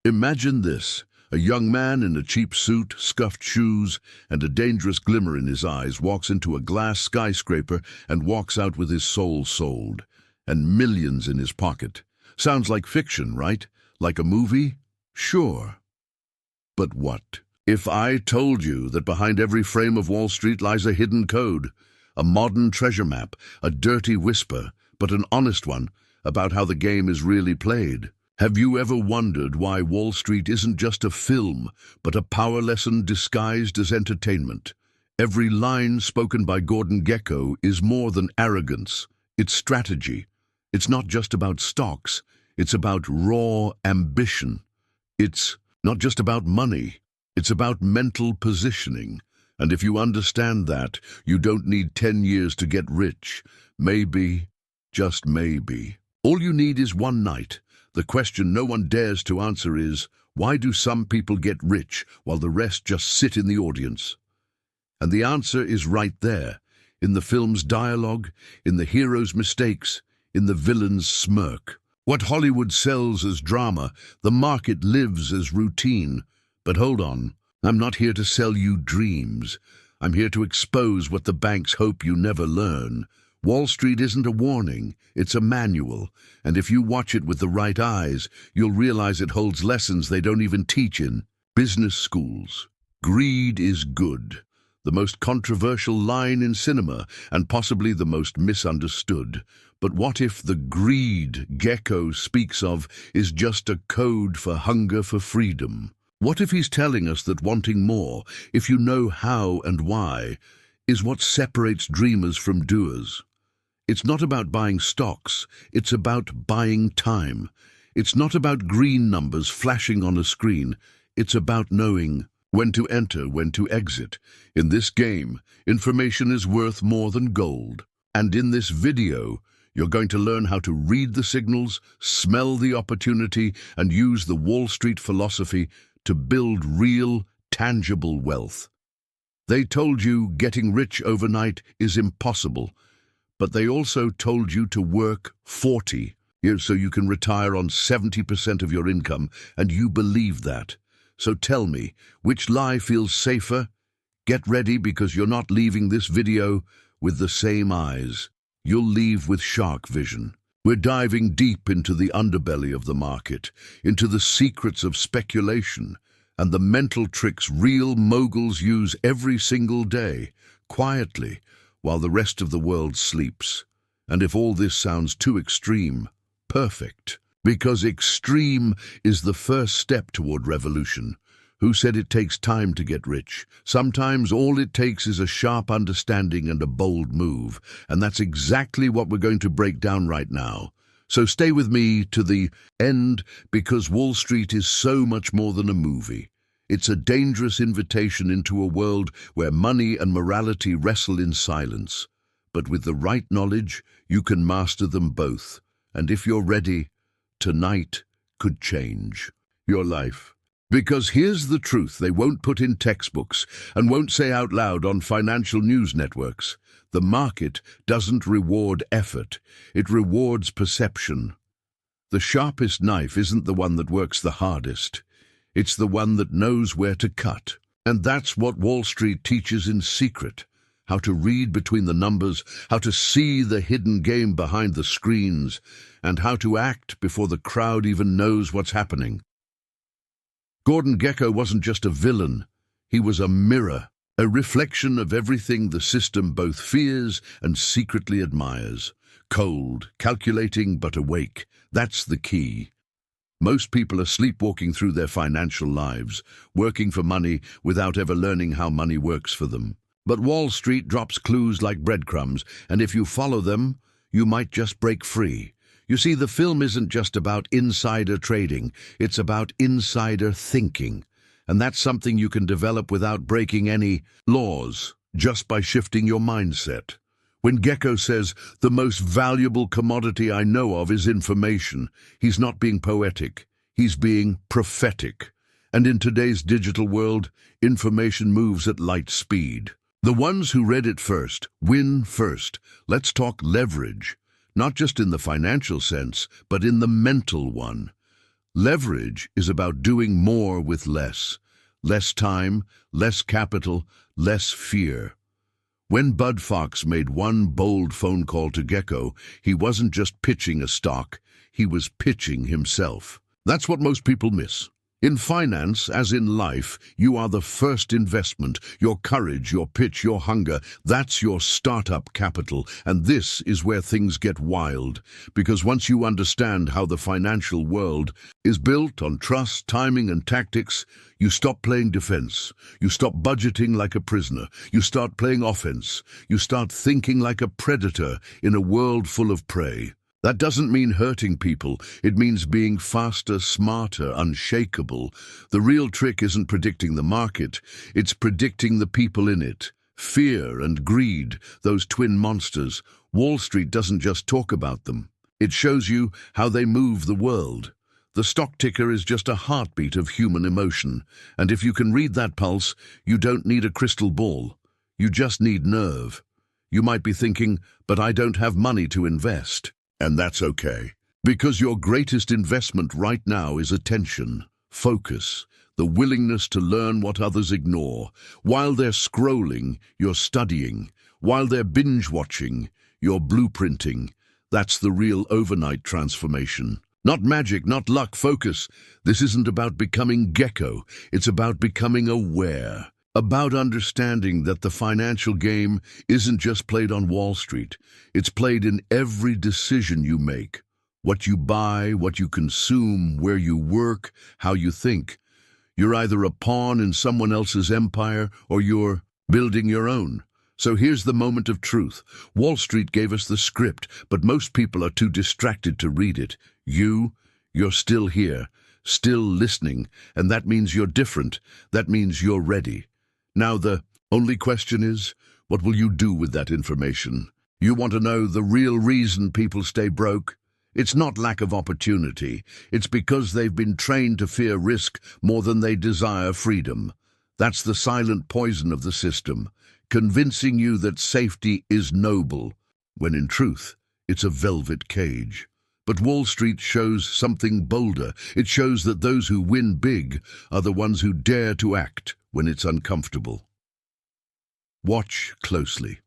Imagine this. A young man in a cheap suit, scuffed shoes, and a dangerous glimmer in his eyes walks into a glass skyscraper and walks out with his soul sold, and millions in his pocket. Sounds like fiction, right? Like a movie? Sure. But what if I told you that behind every frame of Wall Street lies a hidden code, a modern treasure map, a dirty whisper, but an honest one, about how the game is really played? Have you ever wondered why Wall Street isn't just a film, but a power lesson disguised as entertainment? Every line spoken by Gekko is more than arrogance. It's strategy. It's not just about stocks. It's about raw ambition. It's not just about money. It's about mental positioning. And if you understand that, you don't need 10 years to get rich. Maybe, just maybe. All you need is one night. The question no one dares to answer is, why do some people get rich while the rest just sit in the audience? And the answer is right there, in the film's dialogue, in the hero's mistakes, in the villain's smirk. What Hollywood sells as drama, the market lives as routine. But hold on, I'm not here to sell you dreams. I'm here to expose what the banks hope you never learn. Wall Street isn't a warning, it's a manual, and if you watch it with the right eyes, you'll realize it holds lessons they don't even teach in business schools. Greed is good, the most controversial line in cinema, and possibly the most misunderstood. But what if the greed Gekko speaks of is just a code for hunger for freedom? What if he's telling us that wanting more, if you know how and why, is what separates dreamers from doers? It's not about buying stocks, it's about buying time. It's not about green numbers flashing on a screen, it's about knowing when to enter, when to exit. In this game, information is worth more than gold. And in this video, you're going to learn how to read the signals, smell the opportunity, and use the Wall Street philosophy to build real, tangible wealth. They told you getting rich overnight is impossible, but they also told you to work 40 years so you can retire on 70% of your income, and you believe that. So tell me, which lie feels safer? Get ready, because you're not leaving this video with the same eyes. You'll leave with shark vision. We're diving deep into the underbelly of the market, into the secrets of speculation, and the mental tricks real moguls use every single day, quietly, while the rest of the world sleeps. And if all this sounds too extreme, perfect. Because extreme is the first step toward revolution. Who said it takes time to get rich? Sometimes all it takes is a sharp understanding and a bold move, and that's exactly what we're going to break down right now. So stay with me to the end, because Wall Street is so much more than a movie. It's a dangerous invitation into a world where money and morality wrestle in silence. But with the right knowledge, you can master them both. And if you're ready, tonight could change your life. Because here's the truth they won't put in textbooks and won't say out loud on financial news networks. The market doesn't reward effort, it rewards perception. The sharpest knife isn't the one that works the hardest. It's the one that knows where to cut. And that's what Wall Street teaches in secret. How to read between the numbers, how to see the hidden game behind the screens, and how to act before the crowd even knows what's happening. Gekko wasn't just a villain, he was a mirror, a reflection of everything the system both fears and secretly admires. Cold, calculating but awake, that's the key. Most people are sleepwalking through their financial lives, working for money without ever learning how money works for them. But Wall Street drops clues like breadcrumbs, and if you follow them, you might just break free. You see, the film isn't just about insider trading, it's about insider thinking. And that's something you can develop without breaking any laws, just by shifting your mindset. When Gekko says, the most valuable commodity I know of is information, he's not being poetic, he's being prophetic. And in today's digital world, information moves at light speed. The ones who read it first win first. Let's talk leverage. Not just in the financial sense, but in the mental one. Leverage is about doing more with less. Less time, less capital, less fear. When Bud Fox made one bold phone call to Gekko, he wasn't just pitching a stock, he was pitching himself. That's what most people miss. In finance, as in life, you are the first investment. Your courage, your pitch, your hunger, that's your startup capital. And this is where things get wild. Because once you understand how the financial world is built on trust, timing, and tactics, you stop playing defense. You stop budgeting like a prisoner. You start playing offense. You start thinking like a predator in a world full of prey. That doesn't mean hurting people. It means being faster, smarter, unshakable. The real trick isn't predicting the market. It's predicting the people in it. Fear and greed, those twin monsters. Wall Street doesn't just talk about them. It shows you how they move the world. The stock ticker is just a heartbeat of human emotion. And if you can read that pulse, you don't need a crystal ball. You just need nerve. You might be thinking, but I don't have money to invest. And that's okay, because your greatest investment right now is attention, focus, the willingness to learn what others ignore. While they're scrolling, you're studying. While they're binge-watching, you're blueprinting. That's the real overnight transformation. Not magic, not luck, focus. This isn't about becoming Gekko. It's about becoming aware. About understanding that the financial game isn't just played on Wall Street. It's played in every decision you make. What you buy, what you consume, where you work, how you think. You're either a pawn in someone else's empire or you're building your own. So here's the moment of truth. Wall Street gave us the script, but most people are too distracted to read it. You're still here, still listening, and that means you're different. That means you're ready. Now the only question is, what will you do with that information? You want to know the real reason people stay broke? It's not lack of opportunity. It's because they've been trained to fear risk more than they desire freedom. That's the silent poison of the system, convincing you that safety is noble, when in truth, it's a velvet cage. But Wall Street shows something bolder. It shows that those who win big are the ones who dare to act when it's uncomfortable. Watch closely.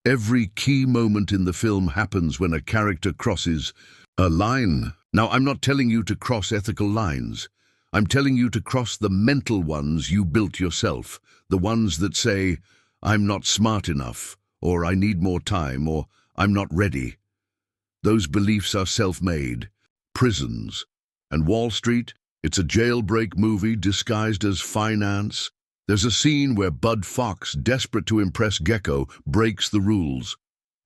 Every key moment in the film happens when a character crosses a line. Now, I'm not telling you to cross ethical lines. I'm telling you to cross the mental ones you built yourself, the ones that say, I'm not smart enough, or I need more time, or I'm not ready. Those beliefs are self-made, prisons. And Wall Street, it's a jailbreak movie disguised as finance. There's a scene where Bud Fox, desperate to impress Gekko, breaks the rules.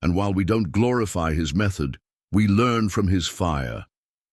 And while we don't glorify his method, we learn from his fire.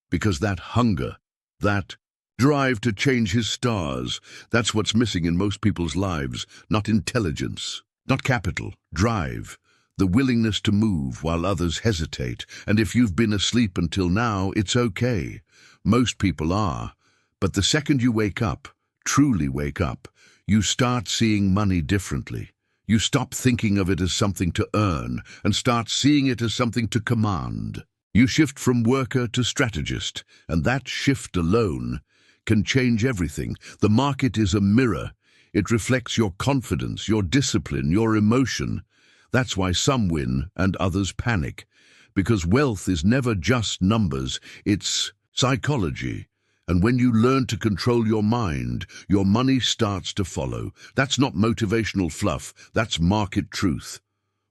Because that hunger, that drive to change his stars, that's what's missing in most people's lives. Not intelligence, not capital, drive. The willingness to move while others hesitate. And if you've been asleep until now, it's okay. Most people are. But the second you wake up, truly wake up, you start seeing money differently. You stop thinking of it as something to earn and start seeing it as something to command. You shift from worker to strategist, and that shift alone can change everything. The market is a mirror. It reflects your confidence, your discipline, your emotion. That's why some win and others panic. Because wealth is never just numbers, it's psychology. And when you learn to control your mind, your money starts to follow. That's not motivational fluff, that's market truth.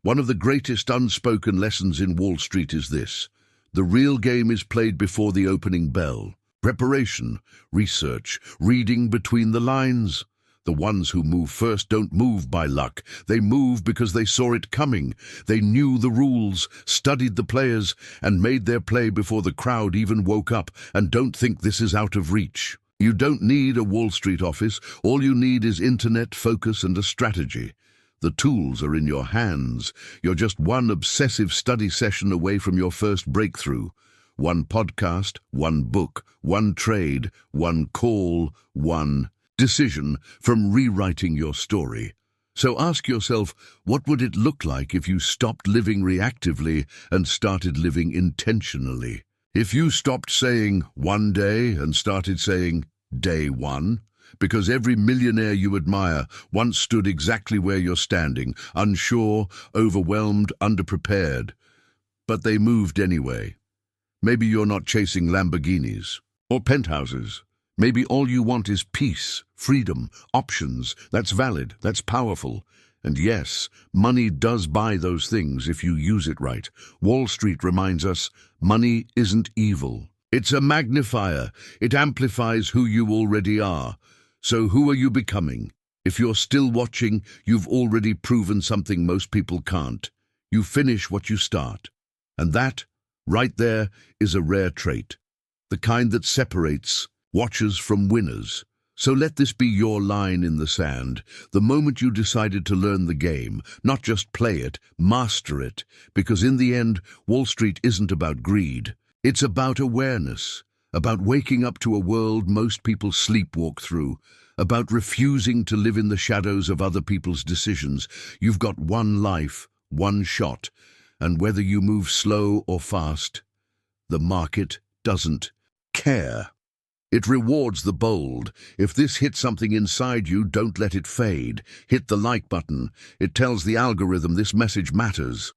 One of the greatest unspoken lessons in Wall Street is this. The real game is played before the opening bell. Preparation, research, reading between the lines. The ones who move first don't move by luck. They move because they saw it coming. They knew the rules, studied the players, and made their play before the crowd even woke up. And don't think this is out of reach. You don't need a Wall Street office. All you need is internet, focus, and a strategy. The tools are in your hands. You're just one obsessive study session away from your first breakthrough. One podcast, one book, one trade, one call, one decision from rewriting your story. So ask yourself, what would it look like if you stopped living reactively and started living intentionally? If you stopped saying one day and started saying day one, because every millionaire you admire once stood exactly where you're standing, unsure, overwhelmed, underprepared. But they moved anyway. Maybe you're not chasing Lamborghinis or penthouses. Maybe all you want is peace, freedom, options. That's valid, that's powerful. And yes, money does buy those things if you use it right. Wall Street reminds us, money isn't evil. It's a magnifier. It amplifies who you already are. So who are you becoming? If you're still watching, you've already proven something most people can't. You finish what you start. And that, right there, is a rare trait. The kind that separates watchers from winners. So let this be your line in the sand. The moment you decided to learn the game, not just play it, master it. Because in the end, Wall Street isn't about greed. It's about awareness, about waking up to a world most people sleepwalk through, about refusing to live in the shadows of other people's decisions. You've got one life, one shot, and whether you move slow or fast, the market doesn't care. It rewards the bold. If this hits something inside you, don't let it fade. Hit the like button. It tells the algorithm this message matters.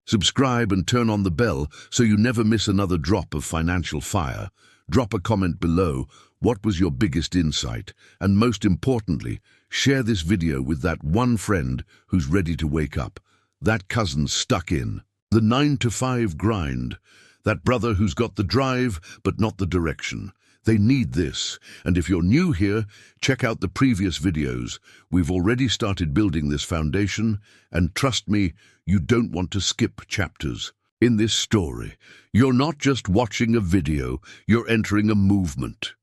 Subscribe and turn on the bell so you never miss another drop of financial fire. Drop a comment below. What was your biggest insight? And most importantly, share this video with that one friend who's ready to wake up. That cousin stuck in the 9-to-5 grind. That brother who's got the drive but not the direction. They need this, and if you're new here, check out the previous videos. We've already started building this foundation, and trust me, you don't want to skip chapters. In this story, you're not just watching a video, you're entering a movement.